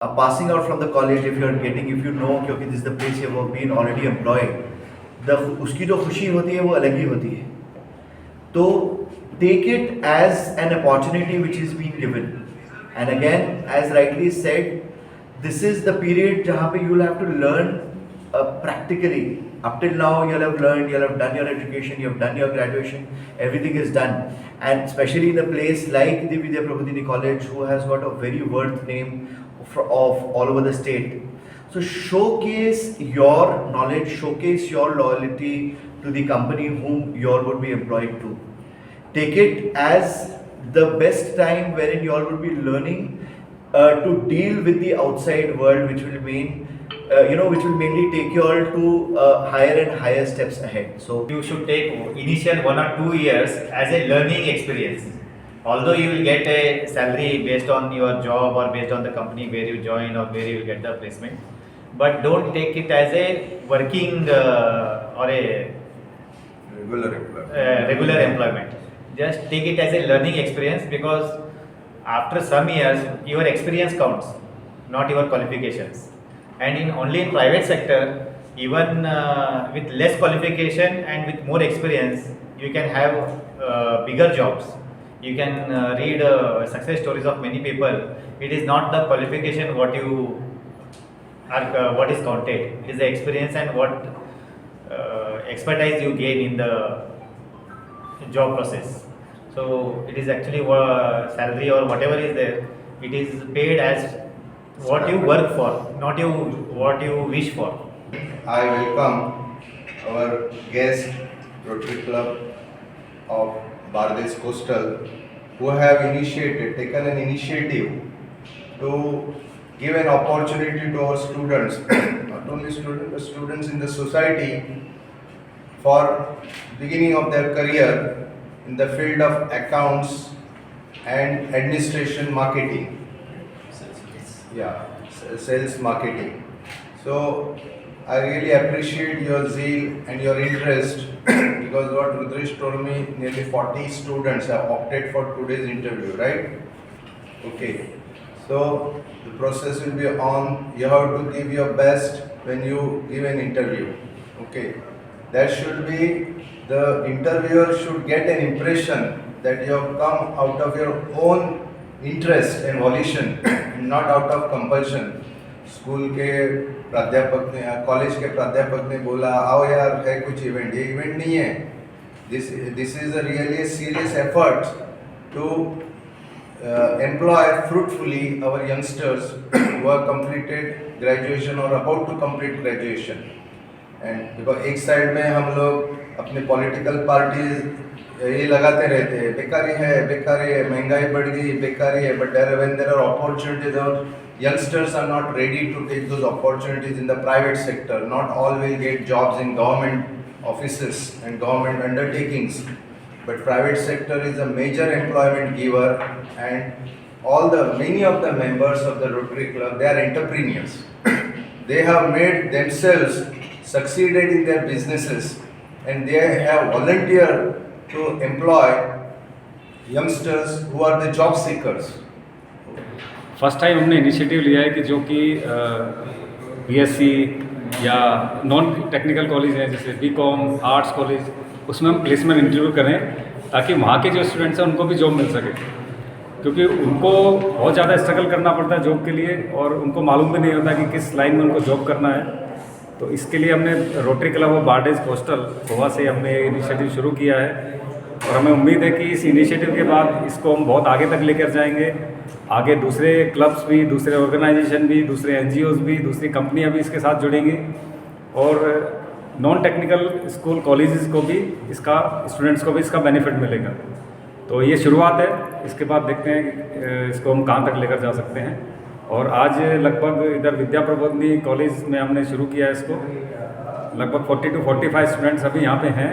passing out from the college, if you know क्योंकि this is the place you have been already employed, the उसकी जो खुशी होती है वो अलग ही होती है. तो take it as an opportunity which is being given, and again, as rightly said, this is the period जहाँ पे you will have to learn practically. Up till now you'll have learned, you'll have done your education, you have done your graduation, everything is done, and especially in a place like the Vidya Prabodhini College, who has got a very worth name of all over the state. So showcase your knowledge, showcase your loyalty to the company whom you all would be employed to. Take it as the best time wherein you all would be learning to deal with the outside world, which will mean which will mainly take you all to higher and higher steps ahead. So you should take initial 1 or 2 years as a learning experience. Although you will get a salary based on your job or based on the company where you join or where you will get the placement, but don't take it as a working or a regular employment. Just take it as a learning experience, because after some years your experience counts, not your qualifications. And only in private sector, even with less qualification and with more experience, you can have bigger jobs. You can read success stories of many people. It is not the qualification what you are, what is counted. It is the experience and what expertise you gain in the job process. So it is actually salary or whatever is there. It is paid as what you work for, not what you wish for. I welcome our guest, Rotary Club of Bardes Coastal, who have taken an initiative to give an opportunity to our students, not only students, but students in the society, for beginning of their career in the field of accounts and administration marketing. Sales marketing. So I really appreciate your zeal and your interest, because what Rudresh told me, nearly 40 students have opted for today's interview, right? Okay. So the process will be on. You have to give your best when you give an interview. Okay. That should be, the interviewer should get an impression that you have come out of your own interest and volition, not out of compulsion. School के प्राध्यापक ने, college के प्राध्यापक ने बोला आओ यार है कुछ इवेंट, ये इवेंट नहीं है. This is a really serious effort to employ fruitfully our youngsters who have completed graduation or about to complete graduation. And because एक साइड में हम लोग अपने पॉलिटिकल पार्टीज ये लगाते रहते हैं बेकारी है, महंगाई बढ़ गई, बेकारी है, but when there are opportunities, our youngsters are not ready to take those opportunities in the private sector. Not all will get jobs in government offices and government undertakings, but private sector is a major employment giver, and many of the members of the Rotary Club, they are entrepreneurs. They have made themselves succeeded in their businesses, and they have volunteered to employ youngsters who are the job seekers. First time हमने initiative लिया है कि जो कि BSc या non technical college हैं जैसे BCom, arts college, उसमें हम प्लेसमेंट इंटरव्यू करें ताकि वहाँ के जो स्टूडेंट्स हैं उनको भी जॉब मिल सके, क्योंकि उनको बहुत ज़्यादा स्ट्रगल करना पड़ता है जॉब के लिए और उनको मालूम भी नहीं होता कि किस लाइन में उनको जॉब करना है. तो इसके लिए हमने rotary club of Bardez coastal Goa से हमने इनिशिएटिव शुरू किया है और हमें उम्मीद है कि इस इनिशिएटिव के बाद इसको हम बहुत आगे तक लेकर जाएंगे. आगे दूसरे क्लब्स भी, दूसरे ऑर्गेनाइजेशन भी, दूसरे एनजीओज भी, दूसरी कंपनियां भी इसके साथ जुड़ेंगी और नॉन टेक्निकल स्कूल कॉलेजेस को भी इसका, स्टूडेंट्स को भी इसका बेनिफिट मिलेगा. तो ये शुरुआत है, इसके बाद देखते हैं कि इसको हम कहाँ तक लेकर जा सकते हैं. और आज लगभग इधर विद्या प्रबोधिनी कॉलेज में हमने शुरू किया है इसको. लगभग 40 to 45 स्टूडेंट्स अभी यहाँ पे हैं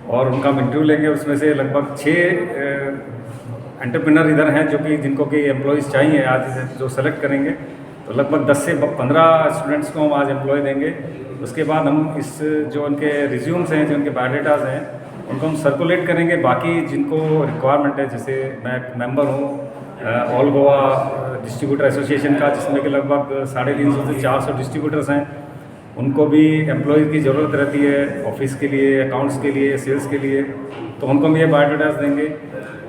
और उनका हम इंटरव्यू लेंगे. उसमें से लगभग 6 एंटरप्रेन्योर इधर हैं जो कि जिनको कि एम्प्लॉयज़ चाहिए आज जो सेलेक्ट करेंगे. तो लगभग 10 से 15 स्टूडेंट्स को हम आज एम्प्लॉय देंगे. उसके बाद हम इस जो उनके रिज्यूम्स हैं, जो उनके बायोडाटाज हैं, उनको हम सर्कुलेट करेंगे. बाकी जिनको रिक्वायरमेंट है, जैसे मैं मेंबर हूँ ऑल गोवा डिस्ट्रीब्यूटर एसोसिएशन का, जिसमें कि लगभग 350 से 400 डिस्ट्रीब्यूटर्स हैं। उनको भी एम्प्लॉयज़ की ज़रूरत रहती है ऑफिस के लिए, अकाउंट्स के लिए, सेल्स के लिए, तो उनको हम ये बायोडाटास देंगे।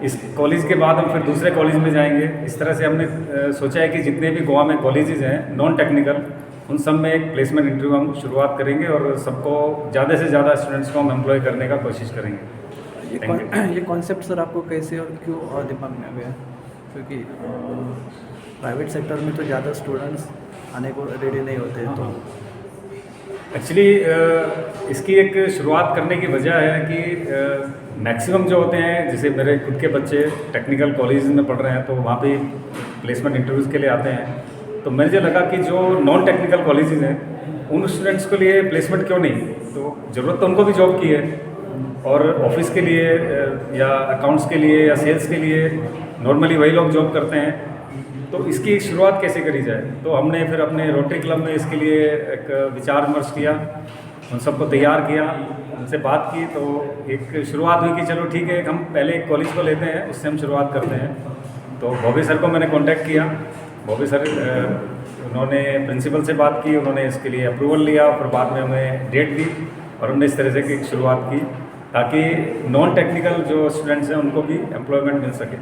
इस कॉलेज के बाद हम फिर दूसरे कॉलेज में जाएंगे। इस तरह से हमने सोचा है कि जितने भी गोवा में कॉलेजेस हैं नॉन टेक्निकल, उन सब में एक प्लेसमेंट इंटरव्यू हम शुरुआत करेंगे और सबको ज़्यादा से ज़्यादा स्टूडेंट्स को हम एम्प्लॉय करने का कोशिश करेंगे। ये कॉन्सेप्ट सर आपको कैसे और क्यों और दिमाग में आ गया? क्योंकि प्राइवेट सेक्टर में तो ज़्यादा स्टूडेंट्स आने को रेडी नहीं होते हैं, तो एक्चुअली इसकी एक शुरुआत करने की वजह है कि मैक्सिमम जो होते हैं, जैसे मेरे खुद के बच्चे टेक्निकल कॉलेज में पढ़ रहे हैं, तो वहाँ पे प्लेसमेंट इंटरव्यूज़ के लिए आते हैं। तो मुझे लगा कि जो नॉन टेक्निकल कॉलेजेस हैं उन स्टूडेंट्स के लिए प्लेसमेंट क्यों नहीं, तो ज़रूरत तो उनको भी जॉब की है, और ऑफिस के लिए या अकाउंट्स के लिए या सेल्स के लिए नॉर्मली वही लोग जॉब करते हैं, तो इसकी शुरुआत कैसे करी जाए। तो हमने फिर अपने रोटरी क्लब में इसके लिए एक विचार विमर्श किया, उन सबको तैयार किया, उनसे बात की, तो एक शुरुआत हुई कि चलो ठीक है, हम पहले एक कॉलेज को लेते हैं, उससे हम शुरुआत करते हैं। तो बॉबी सर को मैंने कांटेक्ट किया। बॉबी सर उन्होंने प्रिंसिपल से बात की, उन्होंने इसके लिए अप्रूवल लिया, फिर बाद में हमें डेट दी और हमने इस तरह से की शुरुआत की, ताकि नॉन टेक्निकल जो स्टूडेंट्स हैं उनको भी एम्प्लॉयमेंट मिल सके।